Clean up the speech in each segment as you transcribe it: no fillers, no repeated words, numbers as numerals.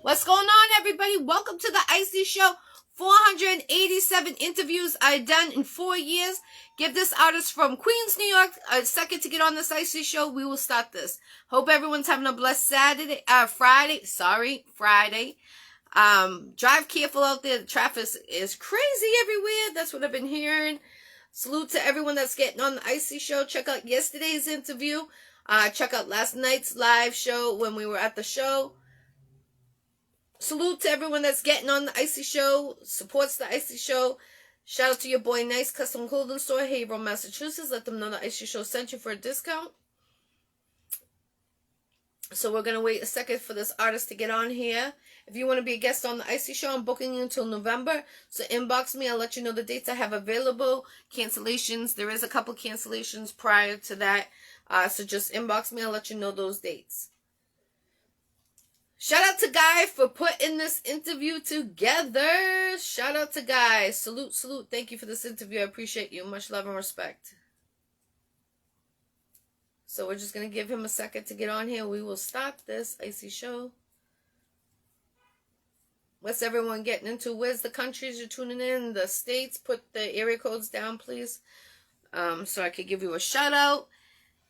What's going on, everybody? Welcome to the Iccy Show. 487 interviews I've done in 4 years. Give this artist from Queens, New York, a second to get on this Iccy Show. We will start this. Hope everyone's having a blessed Friday. Drive careful out there. The traffic is crazy everywhere. That's what I've been hearing. Salute to everyone that's getting on the Iccy Show. Check out yesterday's interview. Check out last night's live show when we were at the show. Salute to everyone that's getting on the Iccy Show, supports the Iccy Show. Shout out to your boy Nice Custom Clothing Store, Haverhill, Massachusetts. Let them know the Iccy Show sent you for a discount. So we're going to wait a second for this artist to get on here. If you want to be a guest on the Iccy Show, I'm booking you until November. So inbox me. I'll let you know the dates I have available. Cancellations. There is a couple cancellations prior to that. So just inbox me. I'll let you know those dates. Shout out to Guy for putting this interview together. Shout out to Guy. Salute. Thank you for this interview. I appreciate you. Much love and respect. So we're just going to give him a second to get on here. We will start this Iccy Show. What's everyone getting into? Where's the countries you're tuning in? The states? Put the area codes down, please. So I could give you a shout out.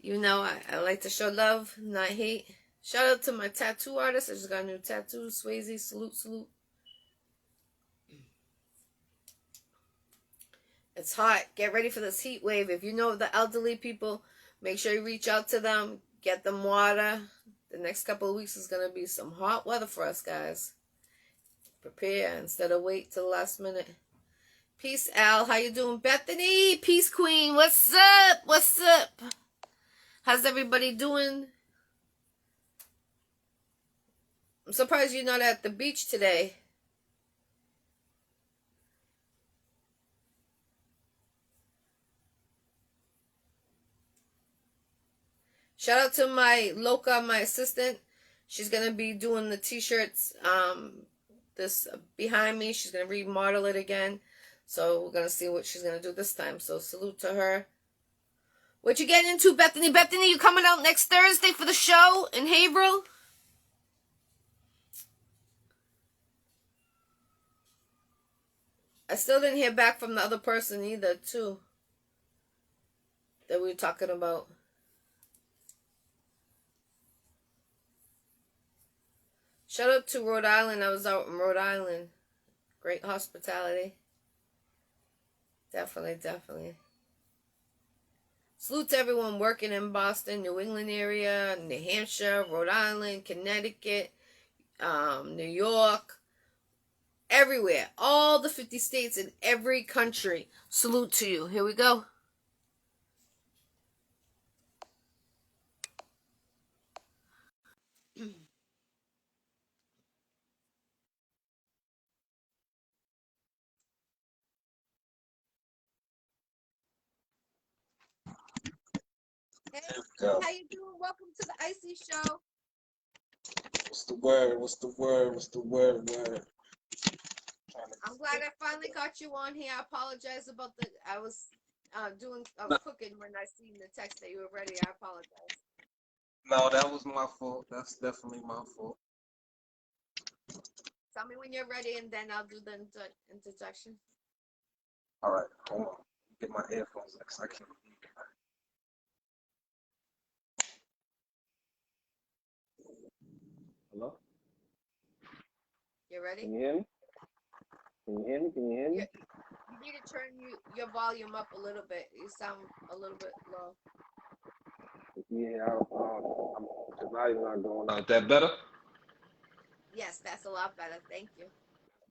You know, I like to show love, not hate. Shout out to my tattoo artist. I just got a new tattoo. Swayze, salute. It's hot. Get ready for this heat wave. If you know the elderly people, make sure you reach out to them. Get them water. The next couple of weeks is going to be some hot weather for us, guys. Prepare instead of wait till the last minute. Peace, Al. How you doing? Bethany, Peace Queen. What's up? How's everybody doing? I'm surprised you're not at the beach today. Shout out to my Loca, my assistant. She's going to be doing the t-shirts. This behind me, she's going to remodel it again. So we're going to see what she's going to do this time. So salute to her. What you getting into, Bethany? Bethany, you coming out next Thursday for the show in Haverhill? I still didn't hear back from the other person either, too, that we were talking about. Shout out to Rhode Island. I was out in Rhode Island. Great hospitality. Definitely. Salute to everyone working in Boston, New England area, New Hampshire, Rhode Island, Connecticut, New York. Everywhere. All the 50 states in every country. Salute to you. Here we go. Hey, how you doing? Welcome to the Iccy Show. What's the word? I'm glad I finally got you on here. I apologize about I was cooking when I seen the text that you were ready. I apologize. No, that was my fault. That's definitely my fault. Tell me when you're ready, and then I'll do the introduction. All right, hold on. Get my earphones next. I can't. Hello? You ready? Can you hear me? You need to turn your volume up a little bit. You sound a little bit low. Yeah, the volume not going out. That better? Yes, that's a lot better. Thank you.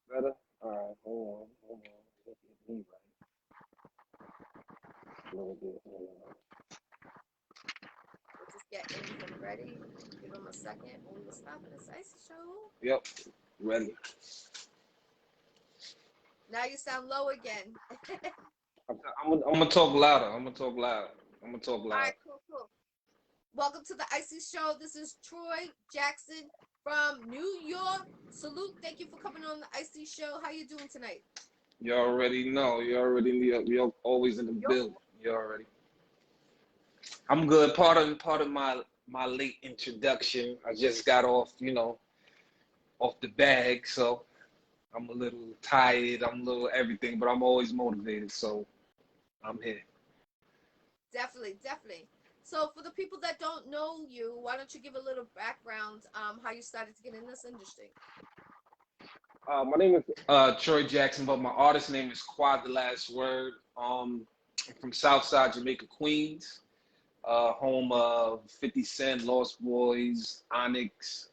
Better? All right, hold on. Get me right. A little bit. We'll just get everything ready. Give them a second, and we will stop in this Iccy Show. Yep, ready. Now you sound low again. I'm gonna talk louder. All right, cool. Welcome to the Iccy Show. This is Troy Jackson from New York. Salute. Thank you for coming on the Iccy Show. How you doing tonight? You already know. You're always in the building. You already. I'm good. Part of my late introduction. I just got off, off the bag. So I'm a little tired. I'm a little everything, but I'm always motivated. So I'm here. Definitely, definitely. So for the people that don't know you, why don't you give a little background, how you started to get in this industry? My name is Troy Jackson, but my artist name is Quad the Last Word. I'm from Southside Jamaica, Queens, home of 50 Cent, Lost Boys, Onyx,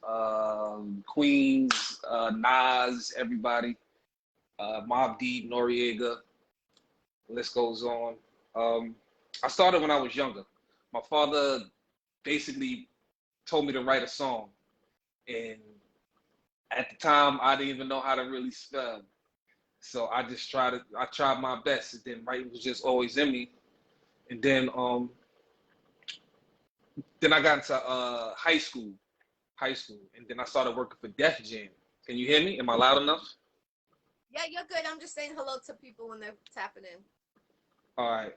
Queens, Nas, everybody, Mobb Deep, Noriega, the list goes on. Um, I started when I was younger. My father basically told me to write a song, and at the time I didn't even know how to really spell. So I tried my best, and then writing was just always in me. And then I got into high school, and then I started working for Def Jam. Can you hear me? Am I loud enough? Yeah, you're good. I'm just saying hello to people when they're tapping in. All right.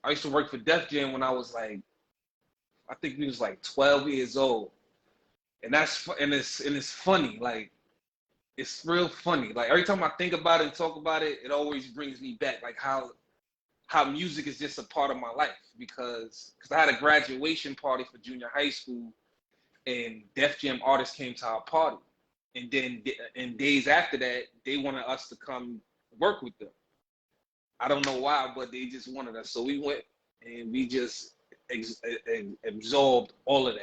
I used to work for Def Jam when I was like, I think we was like 12 years old, and it's funny. Like it's real funny. Like every time I think about it and talk about it, it always brings me back. Like how music is just a part of my life because I had a graduation party for junior high school, and Def Jam artists came to our party, and then in days after that, they wanted us to come work with them. I don't know why, but they just wanted us, so we went and we just absorbed all of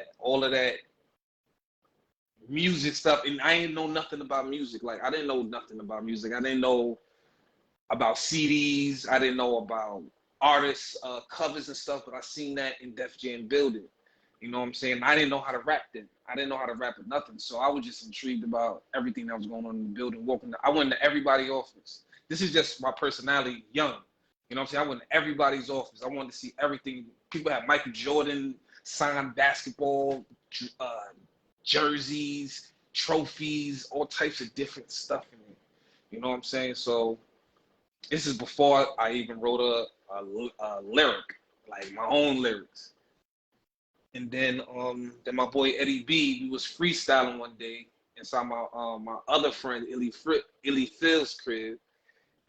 that music stuff, and I didn't know nothing about music. Like I didn't know nothing about music. I didn't know about CDs. I didn't know about artists, covers and stuff, but I seen that in Def Jam building. You know what I'm saying? I didn't know how to rap then. I didn't know how to rap or nothing. So I was just intrigued about everything that was going on in the building. I went to everybody's office. This is just my personality, young. You know what I'm saying? I went to everybody's office. I wanted to see everything. People had Michael Jordan signed basketball, uh, jerseys, trophies, all types of different stuff in it. You know what I'm saying? So this is before I even wrote a lyric, like my own lyrics. And then my boy Eddie B, he was freestyling one day inside my other friend Illy Phil's crib.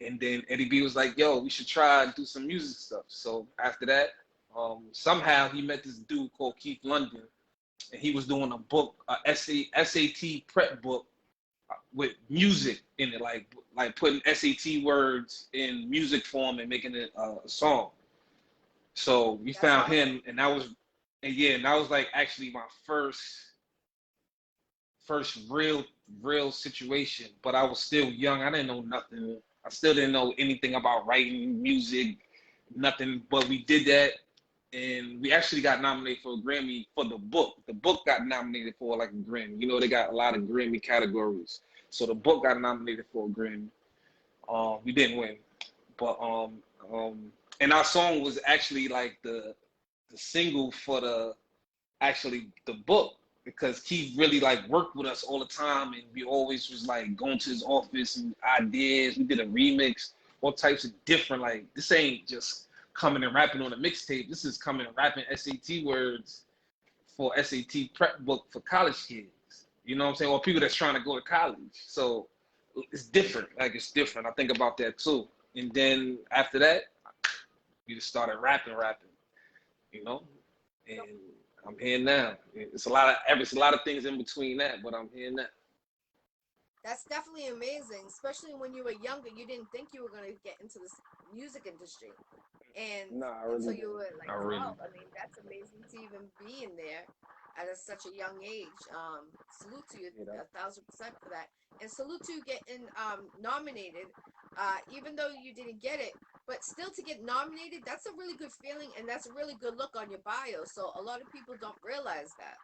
And then Eddie B was like, "Yo, we should try and do some music stuff." So after that, somehow he met this dude called Keith London, and he was doing a book, SAT prep book with music in it, like putting SAT words in music form and making it a song. So we That's found awesome. him, and that was like actually my first real situation. But I was still young. I didn't know nothing. I still didn't know anything about writing music, nothing. But we did that, and we actually got nominated for a Grammy for the book. The book got nominated for like a Grammy. You know, they got a lot of Grammy categories. So the book got nominated for a Grammy. We didn't win, but and our song was actually like the single for the book because Keith really like worked with us all the time, and we always was like going to his office and ideas. We did a remix, all types of different, like this ain't just coming and rapping on a mixtape. This is coming and rapping SAT words for SAT prep book for college kids. You know what I'm saying? Or people that's trying to go to college. So it's different. Like it's different. I think about that too. And then after that, we just started rapping, you know? And I'm here now. It's a lot of things in between that, but I'm here now. That's definitely amazing, especially when you were younger. You didn't think you were going to get into this music industry. And No, I until really you didn't. were like I really 12. I didn't. mean, that's amazing to even be in there such a young age. Salute to you You know? 1,000% for that. And salute to you getting nominated, even though you didn't get it. But still, to get nominated, that's a really good feeling, and that's a really good look on your bio. So a lot of people don't realize that.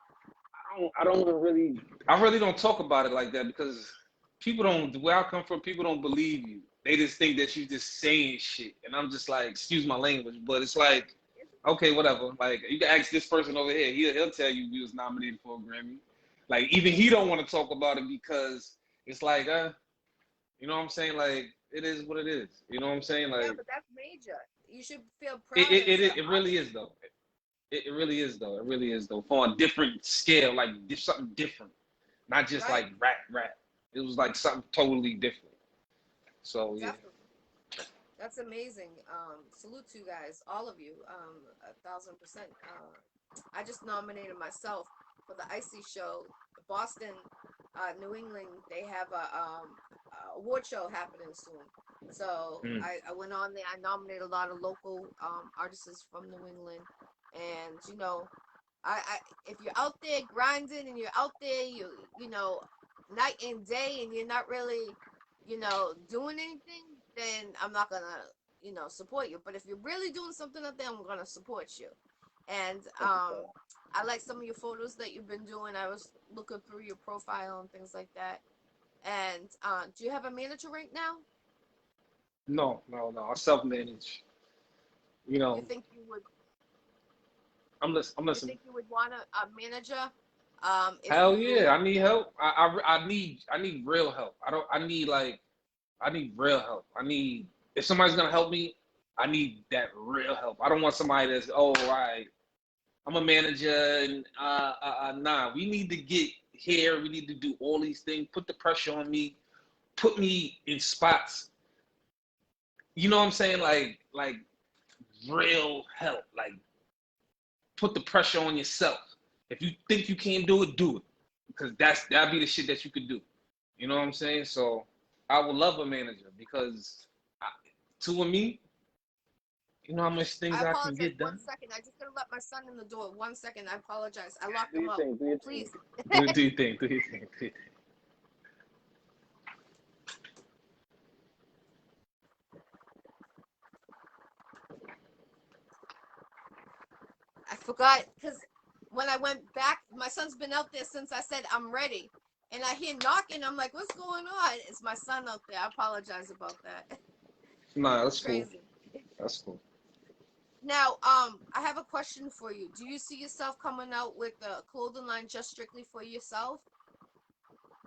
I really don't talk about it like that because people don't, where I come from, people don't believe you. They just think that you just saying shit. And I'm just like, excuse my language, but it's like, okay, whatever. Like, you can ask this person over here. He'll tell you he was nominated for a Grammy. Like, even he don't want to talk about it because it's like, you know what I'm saying? Like, it is what it is. You know what I'm saying? Yeah, Like, but that's major. You should feel proud as an it really artist. is though. It really is though. It really is though. For a different scale, like something different. not just Right. like rap. It was like something totally different. So yeah. Definitely. That's amazing. Salute to you guys, all of you. 1,000%. I just nominated myself for the Iccy Show, Boston, New England. They have a award show happening soon. So Mm. I went on there. I nominated a lot of local artists from New England, and I if you're out there grinding and you're out there, night and day, and you're not really, doing anything, then I'm not gonna, support you. But if you're really doing something out there, I'm gonna support you. And I like some of your photos that you've been doing. I was looking through your profile and things like that. And do you have a manager right now? No. I self-manage. You You know, think you would? I'm You listening. think you would want a manager? If Hell you yeah, I need help. I need real help. I need real help. I need if somebody's gonna help me, I need that real help. I don't want somebody that's all right. I'm a manager and nah. We need to get here. We need to do all these things. Put the pressure on me. Put me in spots. You know what I'm saying? Like real help. Like put the pressure on yourself. If you think you can't do it. Because that'd be the shit that you could do. You know what I'm saying? So I would love a manager because two of me, you know how much things I I can apologize. get One done. second. I just gotta let my son in the door. 1 second. I apologize. I locked Do him your out. thing. Do your thing. Please. Do your thing. Do your thing. Do your thing. I forgot because when I went back, my son's been out there since I said I'm ready. And I hear knocking. I'm like, what's going on? It's my son out there. I apologize about that. Nah, It's that's cool. crazy. That's cool. Now, I have a question for you. Do you see yourself coming out with a clothing line just strictly for yourself?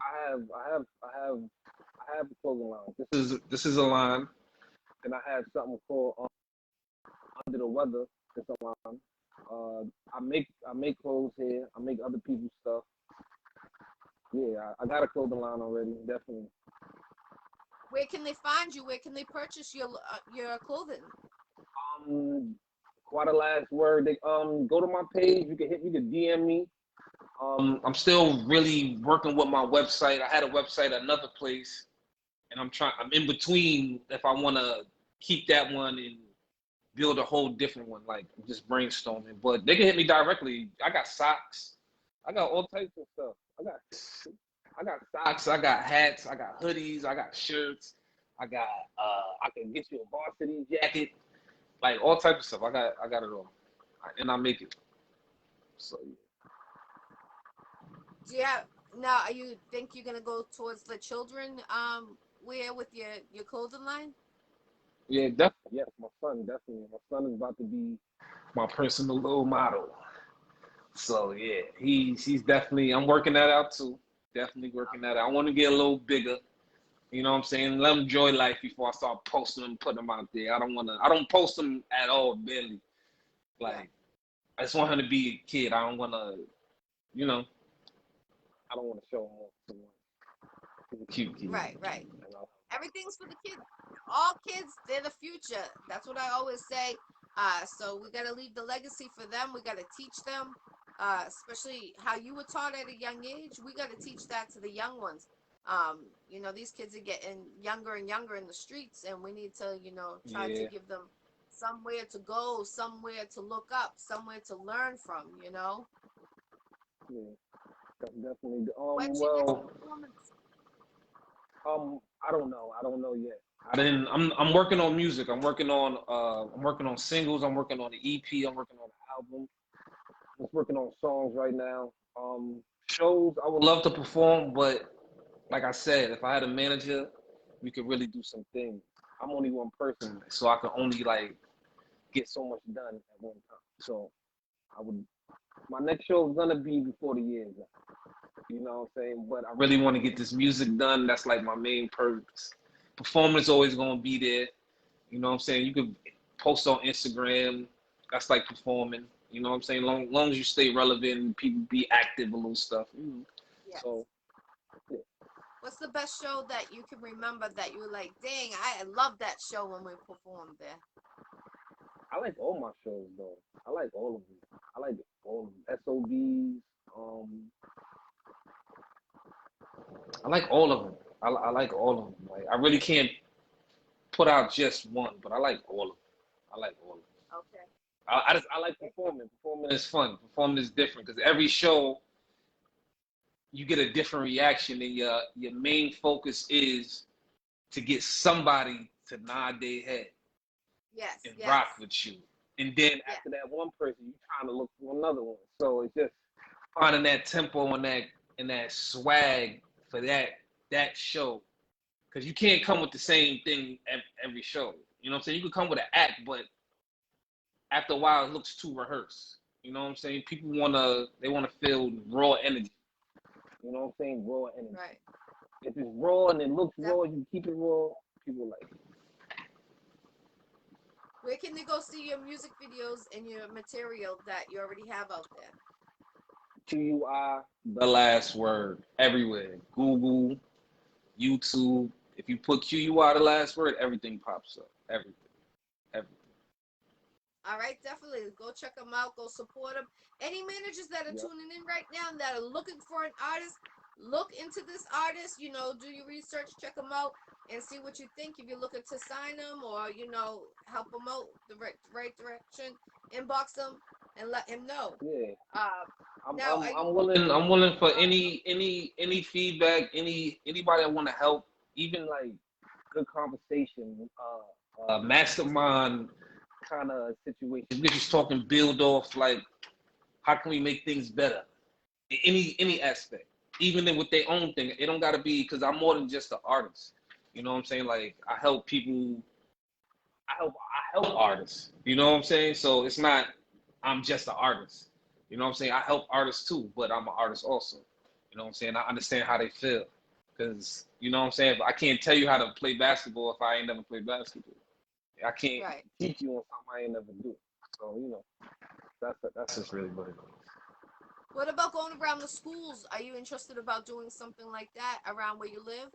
I have a clothing line. This is a line, and I have something called Under the Weather. It's a line. I make clothes here. I make other people's stuff. Yeah, I got a clothing line already. Definitely. Where can they find you? Where can they purchase your clothing? Um, Quite a last word. Go to my page. You can DM me. I'm still really working with my website. I had a website at another place, and I'm in between if I want to keep that one and build a whole different one, like just brainstorming. But they can hit me directly. I got socks. I got all types of stuff. I got socks. I got hats. I got hoodies. I got shirts. I got I can get you a varsity jacket, like all types of stuff. I got it all, and I make it. So yeah. Do you have now? Are you think you're gonna go towards the children wear with your clothing line? Yeah, definitely. Yes, my son, definitely. My son is about to be my personal little model. So yeah, he's definitely. I'm working that out too. Definitely working that out. I want to get a little bigger. You know what I'm saying? Let him enjoy life before I start posting them, putting them out there. I don't wanna. I don't post them at all, barely. Yeah. Like I just want him to be a kid. I don't wanna. You know. I don't want to show him off too much. He's a cute kid. Right. Right. You know? Everything's for the kids. All kids, they're the future. That's what I always say. So we gotta leave the legacy for them. We gotta teach them, especially how you were taught at a young age. We gotta teach that to the young ones. These kids are getting younger and younger in the streets, and we need to, try to Yeah. give them somewhere to go, somewhere to look up, somewhere to learn from. Yeah. Definitely. When's your next Well. performance? I don't know. I don't know yet. I didn't. I'm working on music. I'm working on singles. I'm working on the EP. I'm working on the album. I'm just working on songs right now. Shows. I would love to perform, but like I said, if I had a manager, we could really do some things. I'm only one person, so I can only like get so much done at one time. So I would. My next show is gonna be before the year is up. You know what I'm saying? But I really want to get this music done. That's like my main purpose. Performance always gonna be there. You know what I'm saying? You could post on Instagram. That's like performing. You know what I'm saying? Long as you stay relevant, people be active, a little stuff. Yes. So What's the best show that you can remember that you were like, dang, I love that show when we performed there? I like all my shows though. I like all of them. I like all of them. SOBs. I like all of them. I like all of them. Like I really can't put out just one, but I like all of them. I like all of them. Okay. I like performing. Performing is fun. Performing is different because every show you get a different reaction, and your main focus is to get somebody to nod their head Yes, and yes, rock with you. And then yes, after that one person, you're trying to look for another one. So it's just finding that tempo and that swag for that show. Because you can't come with the same thing every show. You know what I'm saying? You could come with an act, but after a while it looks too rehearsed. You know what I'm saying? People wanna feel raw energy. You know what I'm saying? Raw energy. right. If it's raw and it looks Def- raw, you keep it raw, people like it. Where can they go see your music videos and your material that you already have out there? QUI, the last word, everywhere. Google, YouTube. If you put QUI, the last word, everything pops up. Everything. Everything. All right, definitely go check them out. Go support them. Any managers that are Yep. tuning in right now that are looking for an artist, look into this artist. You know, do your research, check them out, and see what you think. If you're looking to sign them or help them out the right direction, inbox them and let him know. Yeah. Now, are you? I'm willing. I'm willing for any feedback. Anybody that want to help. Even like good conversation. Mastermind kind of situation. We're just talking build off like how can we make things better in any aspect, even with their own thing. It don't gotta be because I'm more than just an artist. You know what I'm saying? Like I help people. I help artists. You know what I'm saying? So it's not I'm just an artist. You know what I'm saying? I help artists too, but I'm an artist also. You know what I'm saying? I understand how they feel. Because, you know what I'm saying? I can't tell you how to play basketball if I ain't never played basketball. I can't Right. teach you on something I ain't never do. So, that's just really what it is. What about going around the schools? Are you interested about doing something like that around where you live?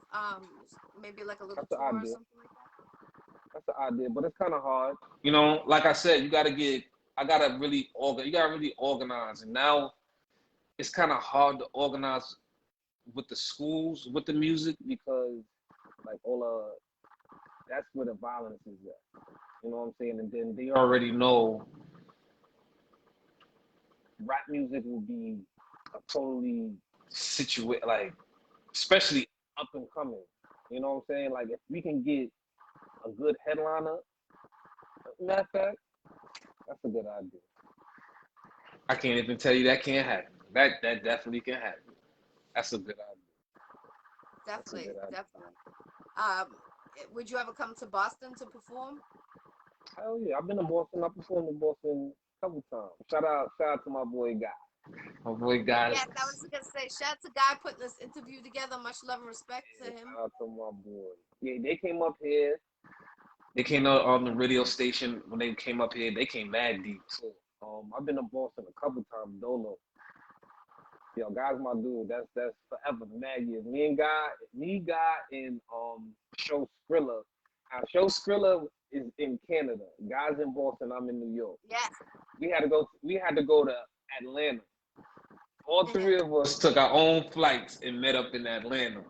Maybe like a little That's the tour or idea. something like that. That's the idea, but it's kind of hard. You know, like I said, I gotta you gotta really organize. And now it's kind of hard to organize with the schools, with the music, because like that's where the violence is at. You know what I'm saying? And then they already know rap music will be a totally situate, like especially up and coming. You know what I'm saying? Like if we can get a good headliner, matter of fact, that's a good idea. I can't even tell you that can't happen. That definitely can happen. That's a good idea. That's a Definitely, good idea. definitely. Um, would you ever come to Boston to perform? Hell yeah, I've been to Boston. I performed in Boston a couple times. Shout out to my boy Guy. My boy Guy. Yes, I was gonna say, shout out to Guy putting this interview together. Much love and respect to Yeah, him. shout out to my boy. Yeah, they came up here. They came out on the radio station when they came up here. They came mad deep too. I've been to Boston a couple times. Dolo. Yo, Guy's my dude. That's forever. Mad years. Guy, and Show Skrilla. Show Skrilla is in Canada. Guy's in Boston. I'm in New York. Yes. We had to go. We had to go to Atlanta. All three of us took our own flights and met up in Atlanta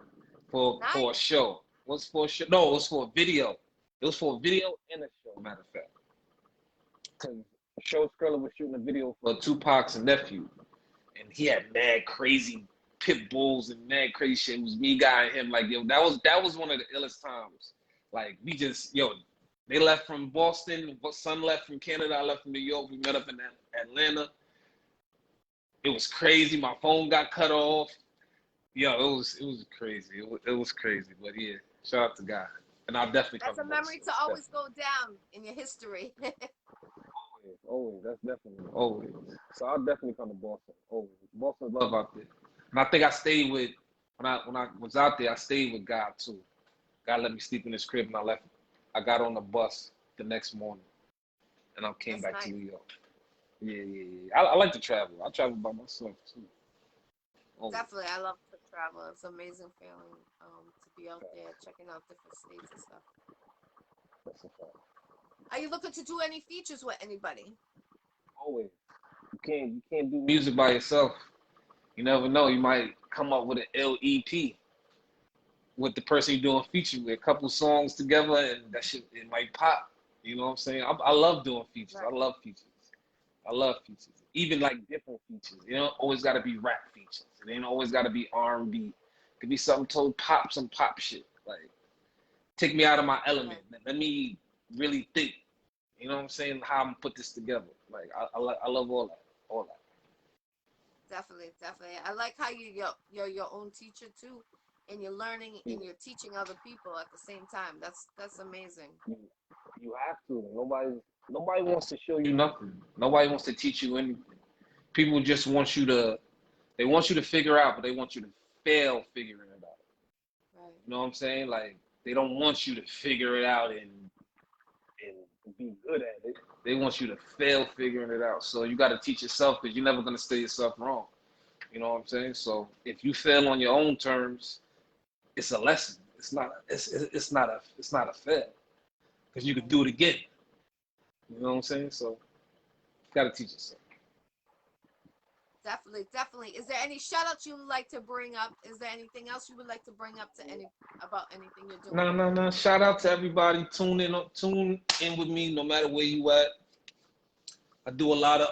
for a Nice. show. It was for a show. No, it was for a video. It was for a video and a show. Matter of fact, because Show Skrilla was shooting a video for Tupac's nephew, and he had mad crazy pit bulls and mad crazy shit. It was me, Guy, and him. Like yo, that was one of the illest times. Like we just they left from Boston. Son left from Canada. I left from New York. We met up in Atlanta. It was crazy. My phone got cut off. Yo, it was crazy. It was crazy. But yeah, shout out to Guy. And I'll definitely come That's to a memory Boston. to always go down in your history. Always. That's definitely always. So I'll definitely come to Boston. Always. Boston's love out there. And I think I stayed with when I was out there, I stayed with God too. God let me sleep in his crib and I left. I got on the bus the next morning and I came That's back nice. to New York. Yeah. I like to travel. I travel by myself too. Always. Definitely, I love to travel. It's an amazing feeling to be out there checking out different states and stuff. That's a fact. Are you looking to do any features with anybody? Always. You can't do music by yourself. You never know. You might come up with an LEP with the person you're doing feature with, a couple songs together, and that shit it might pop. You know what I'm saying? I love doing features. Right. I love features. I love features. Even like different features. You don't always got to be rap features. It ain't always got to be R&B. It could be something total pop, some pop shit. Like take me out of my element. Right. Let me really think. You know what I'm saying? How I'm gonna put this together. Like I love all that. All that. Definitely, definitely. I like how you're your own teacher too, and you're learning Yeah. and you're teaching other people at the same time. That's amazing. You, you have to. Nobody wants to show you nothing. Nobody wants to teach you anything. People just want you to. They want you to figure out, but they want you to fail figuring it out. Right. You know what I'm saying? Like they don't want you to figure it out and be good at it. They want you to fail figuring it out. So you got to teach yourself because you're never gonna stay yourself wrong. You know what I'm saying? So if you fail on your own terms, it's a lesson. It's not a fail because you could do it again. You know what I'm saying? So you got to teach yourself. Definitely, definitely. Is there any shout outs you would like to bring up? Is there anything else you would like to bring up to any about anything you're doing? No, no, no. Shout out to everybody. Tune in with me, no matter where you at. I do a lot of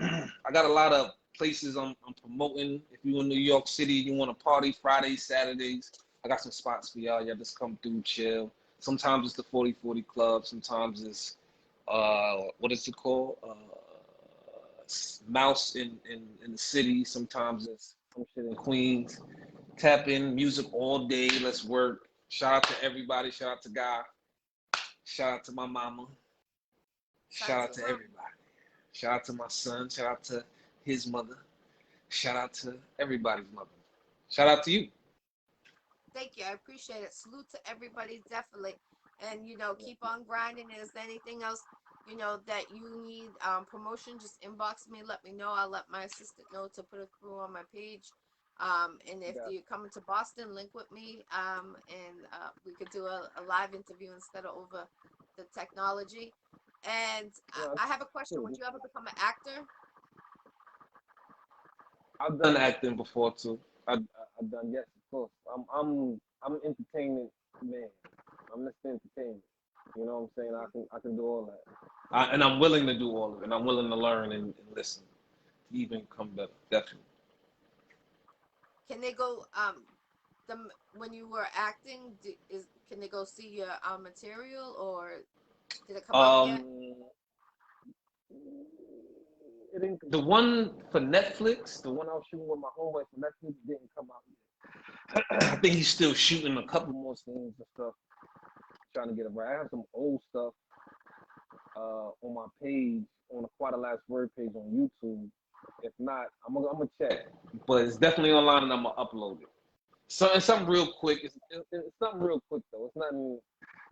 I got a lot of places I'm promoting. If you in New York City, you want to party Fridays, Saturdays, I got some spots for y'all. Y'all just come through, chill. Sometimes it's the 40/40 Club. Sometimes it's what is it called? Mouse in the city. Sometimes it's some shit in Queens. Tap in, music all day. Let's work. Shout out to everybody. Shout out to God. Shout out to my mama. Shout Shout out to out your to mom. everybody. Shout out to my son. Shout out to his mother. Shout out to everybody's mother. Shout out to you. Thank you. I appreciate it. Salute to everybody, definitely. And keep on grinding. Is there anything else, that you need promotion? Just inbox me, let me know. I'll let my assistant know to put it through on my page. And if Yeah. you're coming to Boston, link with me. And we could do a live interview instead of over the technology. And No, I have a question. Would you ever become an actor? I've done acting before too. I've done, yes, of course. I'm an entertainment man. I'm Mr. Entertainment. You know what I'm saying? I can do all that. And I'm willing to do all of it. And I'm willing to learn and listen to even come better. Definitely. Can they go the when you were acting? Can they go see your material, or did it come out yet? Um, the one for Netflix, the one I was shooting with my homeboy for Netflix didn't come out yet. I think he's still shooting a couple more scenes and stuff, trying to get it right. I have some old stuff on my page, on the Quite a Last Word page on YouTube. If not, I'm gonna check. But it's definitely online and I'm gonna upload it. So it's something real quick. It's something real quick though. It's nothing.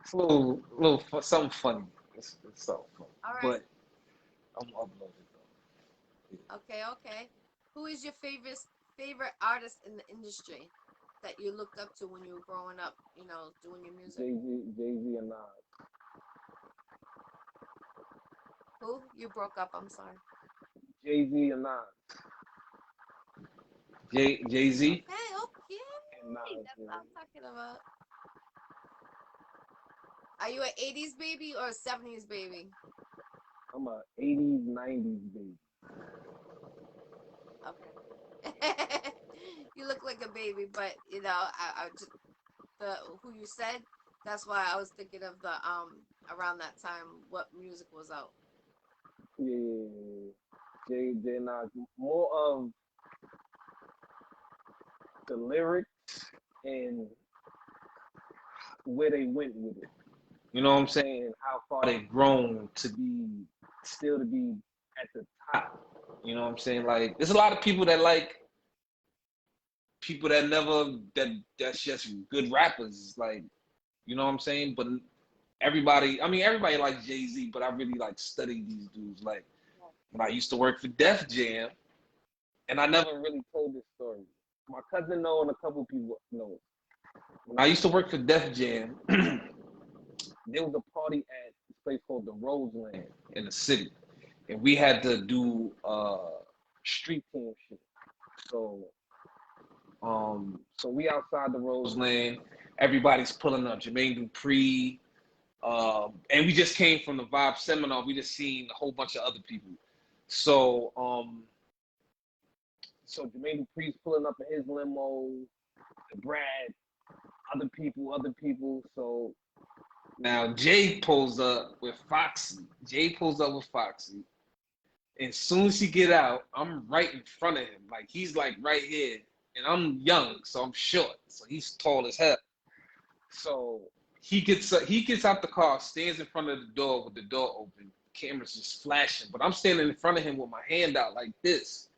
It's a little something funny. It's something funny. All right. But I'm gonna upload it though. Okay. Okay. Who is your favorite artist in the industry that you looked up to when you were growing up? Doing your music. Jay Z and Nas. Who? You broke up. I'm sorry. Jay Z and Nas. Jay Z Okay. and Okay. Nas. That's Yeah. what I'm talking about. Are you an '80s baby or a '70s baby? I'm a '80s '90s baby. Okay. You look like a baby, but I just the who you said. That's why I was thinking of the around that time what music was out. Yeah. Jay Nas. More of the lyrics and where they went with it. You know what I'm saying? How far they've grown to be still to be at the top. You know what I'm saying? Like there's a lot of people that like people that never that's just good rappers. Like, you know what I'm saying? But everybody likes Jay-Z, but I really like study these dudes. Like when I used to work for Def Jam, and I never really told this story. My cousin know and a couple people know. When I used to work for Def Jam, there was a party at this place called the Roseland in the city, and we had to do street team shit. So so we outside the Roseland. Everybody's pulling up. Jermaine Dupri, and we just came from the Vibe seminar. We just seen a whole bunch of other people. So so Jermaine Dupri's pulling up in his limo. Brad, other people. So now Jay pulls up with Foxy. And as soon as he get out, I'm right in front of him. Like he's like right here. And I'm young, so I'm short. So he's tall as hell. So he gets out the car, stands in front of the door with the door open. Camera's just flashing. But I'm standing in front of him with my hand out like this.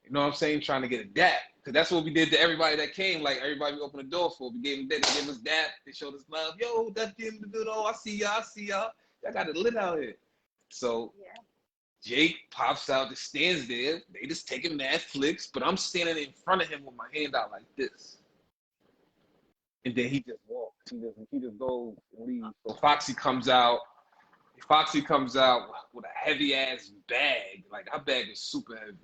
You know what I'm saying? Trying to get a dap. Because that's what we did to everybody that came. Like, everybody we opened the door for. We gave them that. They gave us dap. They showed us love. Yo, that's Jim the Doodle. I see y'all. Y'all got it lit out here. So, yeah. Jake pops out, just stands there. They just taking mad flicks. But I'm standing in front of him with my hand out like this. And then he just walks. He just goes and leaves. So Foxy comes out with a heavy-ass bag. Like, her bag is super heavy.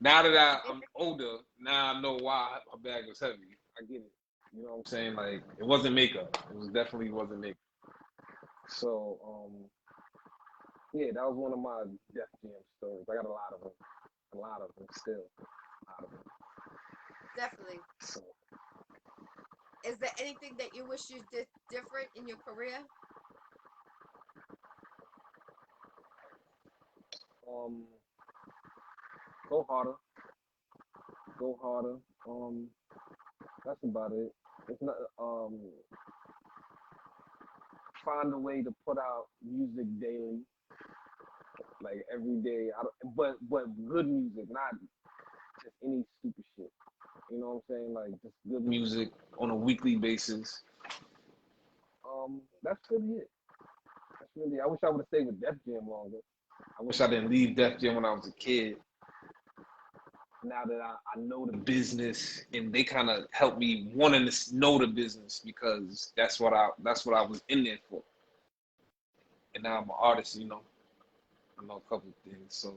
Now that I'm older, now I know why my bag was heavy. I get it. You know what I'm saying? Like, it wasn't makeup. It definitely wasn't makeup. So, yeah, that was one of my Def Jam stories. I got a lot of them still. Definitely. So, is there anything that you wish you did different in your career? Go harder. That's about it. It's not find a way to put out music daily, like every day. But good music, not just any stupid shit. You know what I'm saying? Like just good music on a weekly basis. That's really it. I wish I would have stayed with Def Jam longer. I wish I didn't leave Def Jam when I was a kid. Now that I know the business, and they kind of helped me wanting to know the business because that's what I was in there for. And now I'm an artist, you know. I know a couple of things, so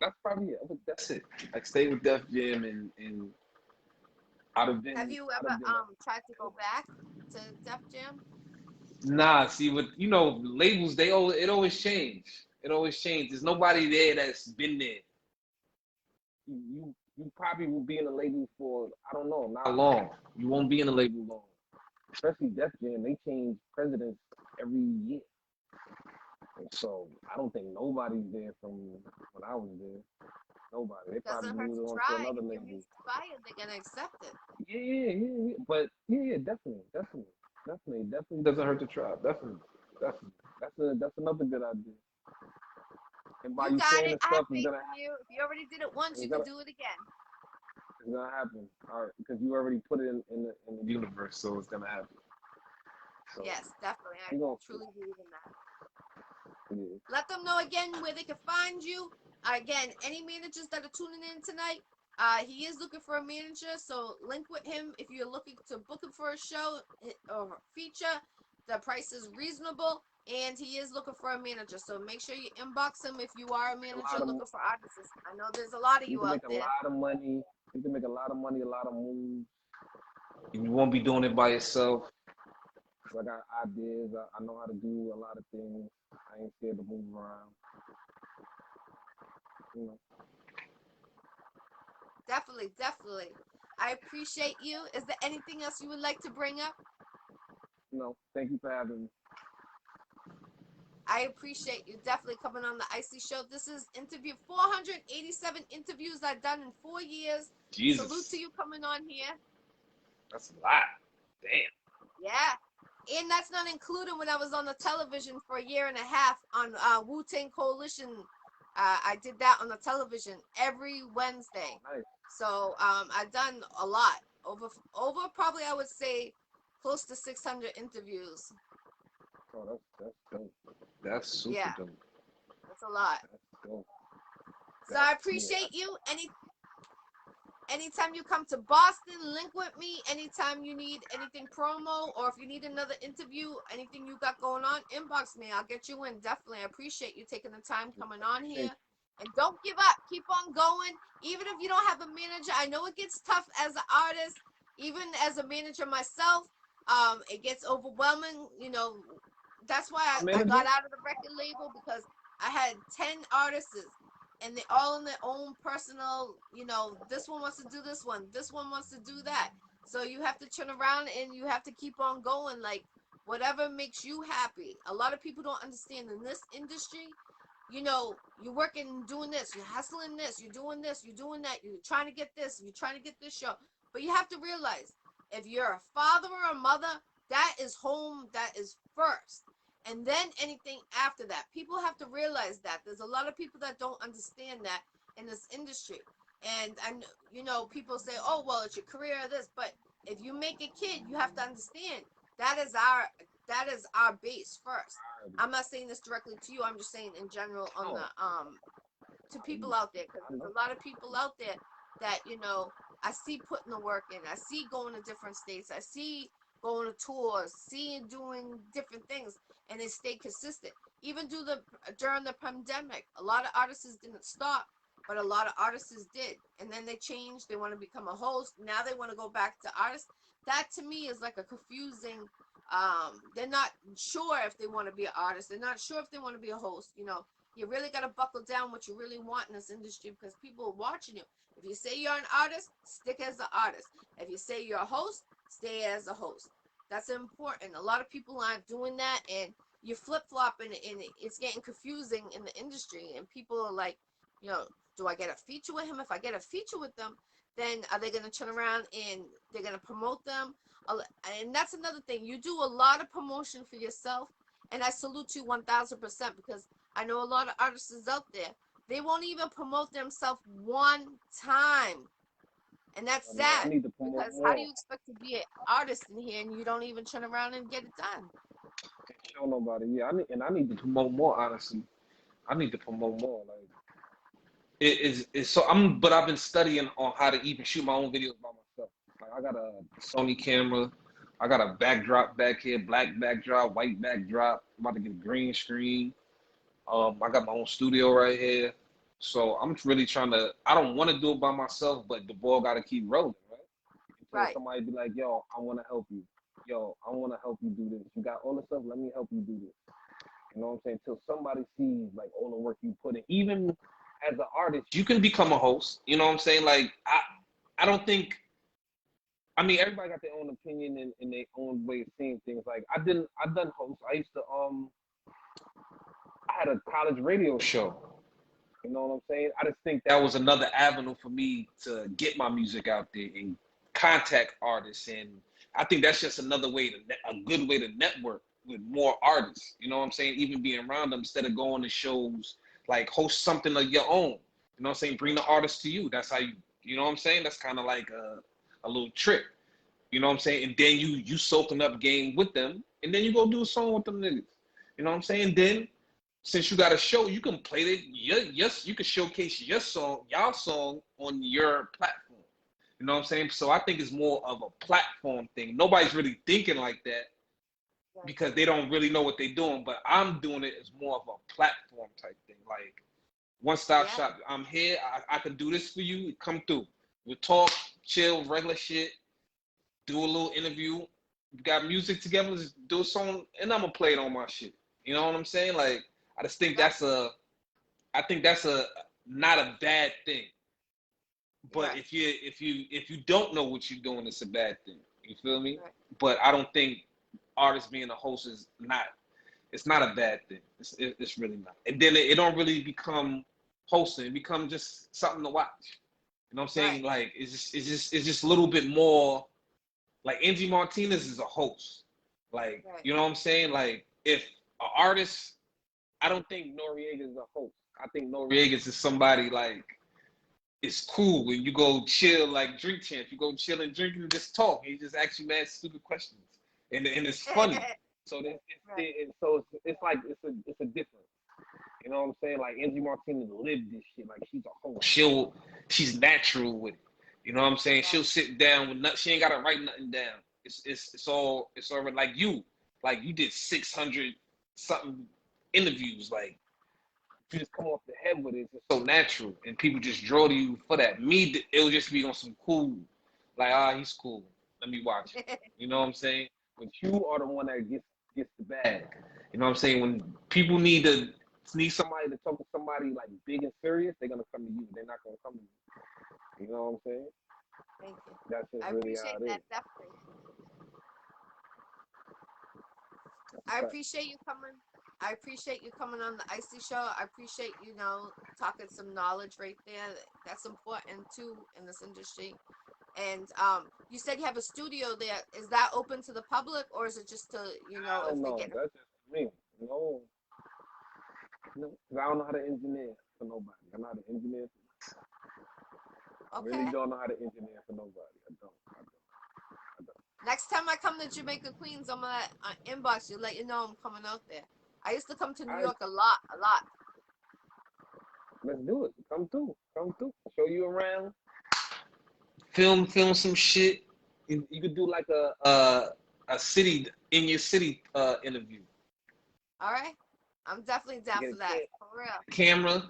that's probably it. That's it. Like stay with Def Jam and I'd have been. Have you ever tried to go back to Def Jam? Nah, see, with labels, it always change. It always changes. There's nobody there that's been there. You probably will be in a label for, I don't know, not long. You won't be in a label long. Especially Def Jam, they change presidents every year. And so I don't think nobody's there from when I was there. Nobody. They probably moved on to another label. If it's fire, they're gonna accept it. Yeah. But yeah, definitely doesn't hurt to try. Definitely. That's another good idea. And by you saying the stuff, if you already did it once, you can do it again. It's gonna happen. All right, because you already put it in the universe, so it's gonna happen. So, yes, definitely. I truly believe in that. Yeah. Let them know again where they can find you. Again, any managers that are tuning in tonight, he is looking for a manager, so link with him if you're looking to book him for a show or feature. The price is reasonable, and he is looking for a manager. So make sure you inbox him if you are a manager looking for artists. I know there's a lot of you out there. You can make a lot of money, a lot of moves. And you won't be doing it by yourself. I got ideas. I know how to do a lot of things. I ain't scared to move around. You know. Definitely. I appreciate you. Is there anything else you would like to bring up? No, thank you for having me. I appreciate you definitely coming on the Iccy Show. This is interview 487 interviews I've done in 4 years. Jesus. Salute to you coming on here. That's a lot. Damn. Yeah. And that's not including when I was on the television for a year and a half on Wu-Tang Coalition. I did that on the television every Wednesday. Oh, nice. So I've done a lot. Over probably I would say close to 600 interviews. Oh, that's dope. That's super dope. That's a lot. That's dope. So I appreciate you. Anytime you come to Boston, link with me. Anytime you need anything promo, or if you need another interview, anything you got going on, inbox me. I'll get you in. Definitely. I appreciate you taking the time coming on here. And don't give up. Keep on going. Even if you don't have a manager, I know it gets tough as an artist, even as a manager myself. It gets overwhelming. You know, that's why I got out of the record label, because I had 10 artists, and they all in their own personal, you know, this one wants to do this one wants to do that. So you have to turn around and you have to keep on going, like whatever makes you happy. A lot of people don't understand in this industry, you know, you're working, doing this, you're hustling this, you're doing this, you're doing that, you're trying to get this, you're trying to get this show. But you have to realize, if you're a father or a mother, that is home, that is first. And then anything after that. People have to realize that. There's a lot of people that don't understand that in this industry. And you know, people say, "Oh, well, it's your career or this," but if you make a kid, you have to understand that is our base first. I'm not saying this directly to you. I'm just saying in general on the to people out there, because there's a lot of people out there that, you know, I see putting the work in. I see going to different states. I see going to tours, seeing doing different things, and they stay consistent. Even during the pandemic, a lot of artists didn't stop, but a lot of artists did, and then they changed. They want to become a host. Now they want to go back to artists. That to me is like a confusing. They're not sure if they want to be an artist. They're not sure if they want to be a host. You know, you really got to buckle down what you really want in this industry, because people are watching you. If you say you're an artist, stick as an artist. If you say you're a host, stay as a host. That's important. A lot of people aren't doing that, and you're flip-flopping, and it's getting confusing in the industry. And people are like, you know, do I get a feature with him? If I get a feature with them, then are they going to turn around and they're going to promote them? And that's another thing. You do a lot of promotion for yourself, and I salute you 1000%, because I know a lot of artists out there, they won't even promote themselves one time. And that's sad, because how do you expect to be an artist in here and you don't even turn around and get it done? Can't show nobody. Yeah, I need to promote more. Honestly, I need to promote more. Like it's so but I've been studying on how to even shoot my own videos by myself. Like I got a Sony camera. I got a backdrop back here, black backdrop, white backdrop. I'm about to get a green screen. I got my own studio right here. So I'm really trying to, I don't want to do it by myself, but the ball got to keep rolling, right? Until Right. somebody be like, yo, I want to help you. Yo, I want to help you do this. You got all the stuff, let me help you do this. You know what I'm saying? Until somebody sees like all the work you put in. Even as an artist, you can become a host. You know what I'm saying? Like, I don't think, I mean, everybody got their own opinion and their own way of seeing things. Like, I done host. I used to, I had a college radio show. You know what I'm saying? I just think that was another avenue for me to get my music out there and contact artists. And I think that's just another way a good way to network with more artists. You know what I'm saying? Even being around them instead of going to shows, like host something of your own. You know what I'm saying? Bring the artist to you. That's how you know what I'm saying? That's kind of like a little trick. You know what I'm saying? And then you soaking up game with them, and then you go do a song with them niggas. You know what I'm saying? Then since you got a show, you can play it. Yes, you can showcase your song, y'all song on your platform. You know what I'm saying? So I think it's more of a platform thing. Nobody's really thinking like that Right. because they don't really know what they're doing. But I'm doing it as more of a platform type thing. Like one-stop Yeah. shop. I'm here. I can do this for you. Come through. We'll talk, chill, regular shit. Do a little interview. We got music together. Just do a song, and I'm gonna play it on my shit. You know what I'm saying? Like I just think Right. I think that's a not a bad thing. But Right. if you don't know what you're doing, it's a bad thing. You feel me? Right. But I don't think artists being a host is not. It's not a bad thing. It's really not. And then it don't really become hosting. It becomes just something to watch. You know what I'm saying? Right. Like it's just a little bit more. Like Angie Martinez is a host. Like Right. you know what I'm saying? Like if an artist, I don't think Noriega is a host. I think Noriega is somebody like it's cool when you go chill like Drink Champ. You go chill and drink and just talk. He just asks you mad stupid questions, and it's funny. So Right. it's like it's a difference. You know what I'm saying? Like Angie Martinez lived this shit. Like she's a host. She's natural with it. You know what I'm saying? Right. She'll sit down with nothing. She ain't gotta write nothing down. It's already like you did 600 something interviews. Like you just come off the head with it. It's so natural, and people just draw to you for that. Me, it'll just be on some cool, like he's cool. Let me watch it. You know what I'm saying? But you are the one that gets the bag. You know what I'm saying? When people need somebody to talk to somebody like big and serious, they're gonna come to you. They're not gonna come to me. You know what I'm saying? Thank you. That's just I really appreciate how it is. that definitely. I appreciate you coming. I appreciate you coming on the Iccy Show. I appreciate talking some knowledge right there. That's important too in this industry. And you said you have a studio there. Is that open to the public, or is it just to Hell if they no, get? that's just me. No, no, 'cause I don't know how to engineer for nobody. I'm not an engineer. I really Okay. don't know how to engineer for nobody. I don't. I don't. Next time I come to Jamaica, Queens, I'm gonna inbox you, let you know I'm coming out there. I used to come to New All right, York a lot, a lot. let's do it. Come through. Come through. Show you around. Film some shit. You could do like a city in your city interview. All right. I'm definitely down Get for a that. For real. camera,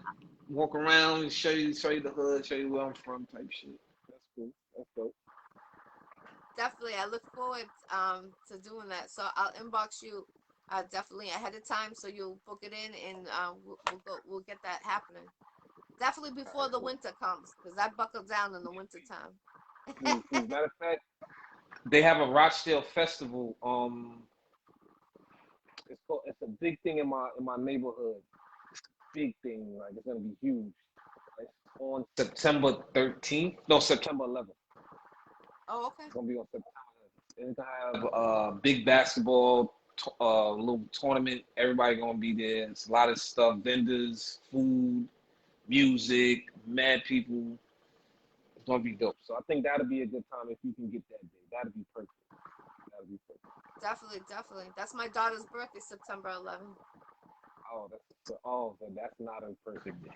walk around, show you the hood, show you where I'm from, type shit. That's cool. That's dope. Definitely. I look forward to doing that. So I'll inbox you definitely ahead of time so you'll book it in and we'll get that happening. Definitely All before right, the cool. winter comes, because I buckle down in the winter time. Please, please. Matter of fact, they have a Rochdale festival. It's a big thing in my neighborhood. Big thing, like it's gonna be huge. It's on September 13th. No, September 11th. Oh, okay. It's gonna be on September 11th. It's gonna have big basketball, little tournament. Everybody gonna be there. It's a lot of stuff, vendors, food, music, mad people. It's gonna be dope. So I think that'll be a good time if you can get that day. That'll be perfect. That'll be perfect. Definitely, definitely. That's my daughter's birthday, September 11th. So that's not a perfect day.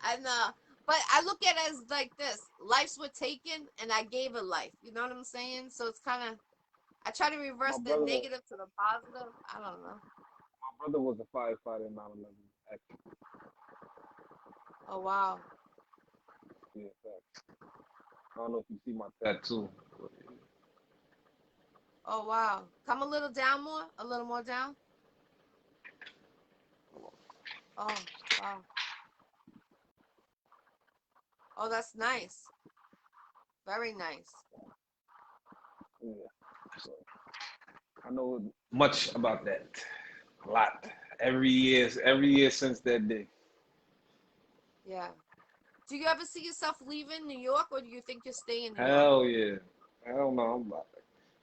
I know. But I look at it as like this. Lives were taken and I gave a life. You know what I'm saying? So it's kind of, I try to My reverse the brother, negative to the positive. I don't know. my brother was a firefighter in 9/11. Actually, Oh, wow. yeah, fact. I don't know if you see my tattoo. Oh, wow. Come a little down more, a little more down. Oh, wow. Oh, that's nice. Very nice. Yeah, so I know much about that. A lot. Every year since that day. Yeah. Do you ever see yourself leaving New York or do you think you'll stay in New York? Hell yeah. Hell no.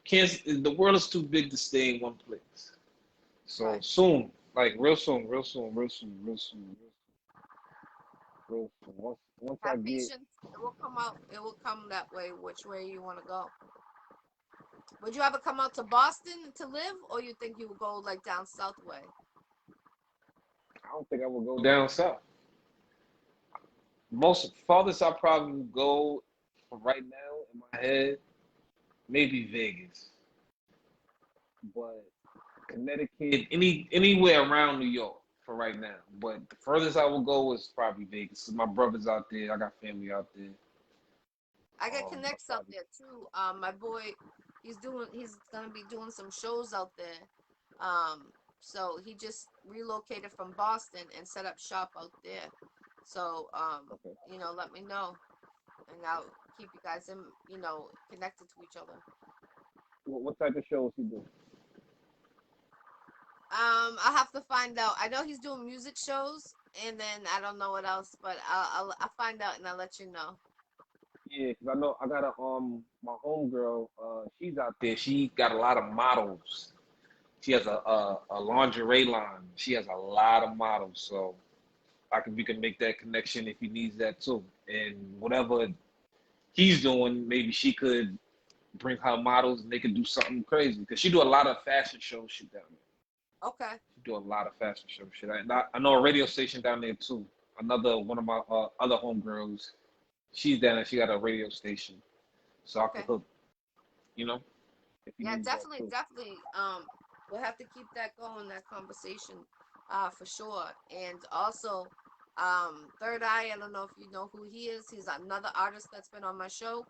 Can't. The world is too big to stay in one place. So Right. soon, like real soon, real soon, real soon, real soon, real soon. Once I Have get, patience. It will come out. It will come that way, which way you want to go. Would you ever come out to Boston to live, or you think you would go like down south way? I don't think I will go down south. Most farthest I probably go for right now in my head, maybe Vegas, but Connecticut, anywhere around New York for right now. But the furthest I will go is probably Vegas. My brother's out there. I got family out there. I got I connects out probably there too. My boy, he's gonna be doing some shows out there. So he just relocated from Boston and set up shop out there. So okay. let me know, and I'll keep you guys connected to each other. What type of shows he do? I have to find out. I know he's doing music shows, and then I don't know what else, but I'll find out and I'll let you know. Yeah, cause I know I got my homegirl. She's out there. She got a lot of models. She has a lingerie line. She has a lot of models. So we can make that connection if he needs that too. And whatever he's doing, maybe she could bring her models and they could do something crazy. Because she do a lot of fashion show shit down there. Okay. She do a lot of fashion show shit. I know a radio station down there too. Another one of my other homegirls. She's down there. She got a radio station, so I could Okay. hook. You know, if you Yeah, need that definitely, too. definitely. We'll have to keep that going, that conversation, for sure. And also, Third Eye, I don't know if you know who he is. He's another artist that's been on my show.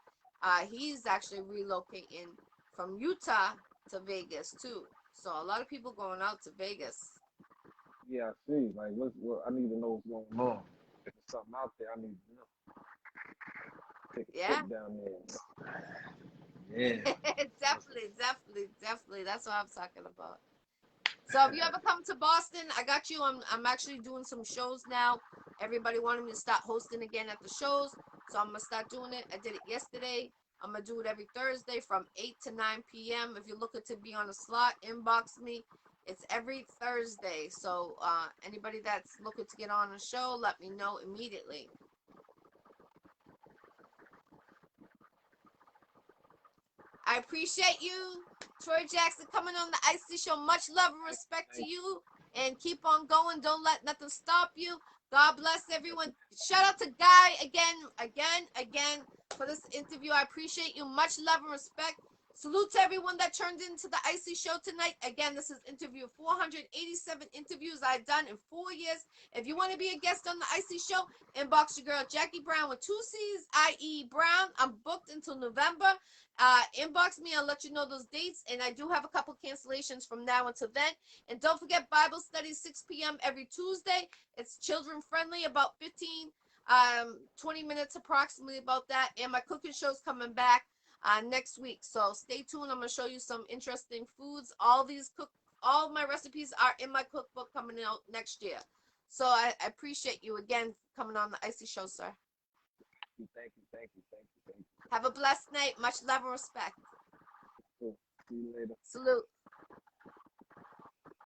He's actually relocating from Utah to Vegas too. So a lot of people going out to Vegas. Yeah, I see. Like, what? I need to know what's going on. If there's something out there, I need to know. Take a Yeah. trip down there. Yeah. Definitely, definitely, definitely. That's what I'm talking about. So if you ever come to Boston, I got you. I'm actually doing some shows now. Everybody wanted me to start hosting again at the shows, so I'm gonna start doing it. I did it yesterday. I'm gonna do it every Thursday from 8 to 9 p.m. If you're looking to be on a slot, inbox me. It's every Thursday. So anybody that's looking to get on a show, let me know immediately. I appreciate you, Troy Jackson, coming on the Iccy Show. Much love and respect to Thank you. And keep on going. Don't let nothing stop you. God bless everyone. Shout out to Guy again for this interview. I appreciate you. Much love and respect. Salute to everyone that turned into the Iccy Show tonight. Again, this is interview 487 interviews I've done in 4 years. If you want to be a guest on the Iccy Show, inbox your girl Jackie Brown with 2 C's, i.e. Brown. I'm booked until November. Inbox me. I'll let you know those dates. And I do have a couple cancellations from now until then. And don't forget Bible study 6 p.m. every Tuesday. It's children friendly, about 20 minutes approximately about that. And my cooking show's coming back next week. So stay tuned. I'm gonna show you some interesting foods. All my recipes are in my cookbook coming out next year. So I appreciate you again coming on the Iccy Show, sir. you. Have a blessed night. Much love and respect. Cool. See you later. Salute.